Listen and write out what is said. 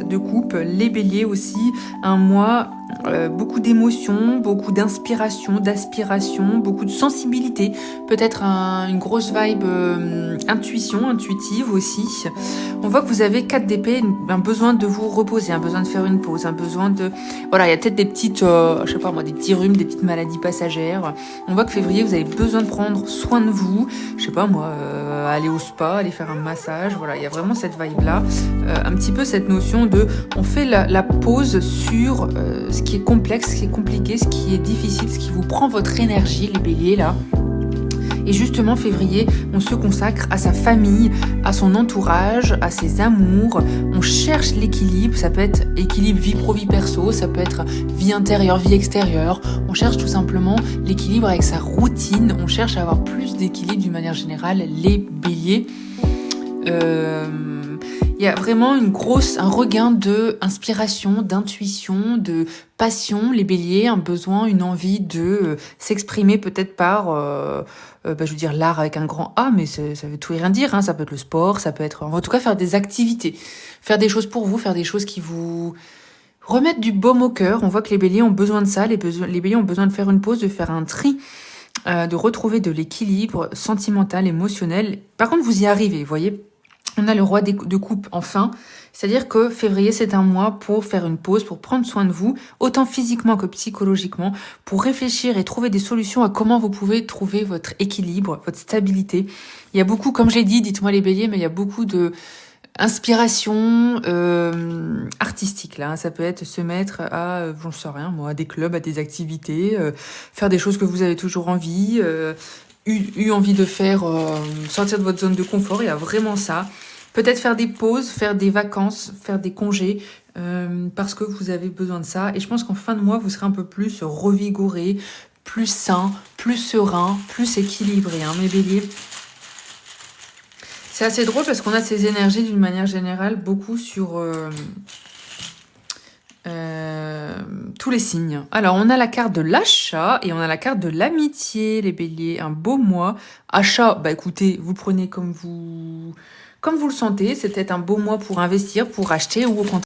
de coupe. Les béliers aussi, un mois, beaucoup d'émotions, beaucoup d'inspiration, d'aspiration, beaucoup de sensibilité. Peut-être une grosse vibe intuitive aussi. On voit que vous avez 4 d'épée, un besoin de vous reposer, un besoin de faire une pause, un besoin de... Voilà, il y a peut-être des petites, je sais pas moi, des petits rhumes, des petites maladies passagères. On voit que février, vous avez besoin de prendre soin de vous. Je sais pas moi, aller au spa, aller faire un massage. Voilà, il y a vraiment cette vibe-là. Un petit peu cette notion de... On fait la pause sur ce qui est complexe, ce qui est compliqué, ce qui est difficile, ce qui vous prend votre énergie, les béliers, là. Et justement, février, on se consacre à sa famille, à son entourage, à ses amours. On cherche l'équilibre. Ça peut être équilibre vie pro, vie perso. Ça peut être vie intérieure, vie extérieure. On cherche tout simplement l'équilibre avec sa routine. On cherche à avoir plus d'équilibre d'une manière générale. Les béliers. Il y a vraiment un regain de inspiration, d'intuition, de passion. Les béliers, un besoin, une envie de s'exprimer peut-être par, je veux dire l'art avec un grand A, mais ça veut tout et rien dire. Hein. Ça peut être le sport, ça peut être, en tout cas, faire des activités, faire des choses pour vous, faire des choses qui vous remettent du baume au cœur. On voit que les béliers ont besoin de ça. Les béliers ont besoin de faire une pause, de faire un tri, de retrouver de l'équilibre sentimental, émotionnel. Par contre, vous y arrivez, vous voyez. On a le roi de coupe enfin, c'est-à-dire que février, c'est un mois pour faire une pause, pour prendre soin de vous, autant physiquement que psychologiquement, pour réfléchir et trouver des solutions à comment vous pouvez trouver votre équilibre, votre stabilité. Il y a beaucoup, comme j'ai dit, dites-moi les béliers, mais il y a beaucoup de inspiration artistique là. Ça peut être se mettre à, j'en sais rien moi, à des clubs, à des activités, faire des choses que vous avez toujours envie, eu envie de faire, sortir de votre zone de confort. Il y a vraiment ça. Peut-être faire des pauses, faire des vacances, faire des congés, parce que vous avez besoin de ça. Et je pense qu'en fin de mois, vous serez un peu plus revigoré, plus sain, plus serein, plus équilibré, hein, mes béliers. C'est assez drôle parce qu'on a ces énergies d'une manière générale beaucoup sur tous les signes. Alors, on a la carte de l'achat et on a la carte de l'amitié, les béliers. Un beau mois. Achat, bah écoutez, vous prenez comme vous le sentez. C'est peut-être un beau mois pour investir, pour acheter ou au contraire.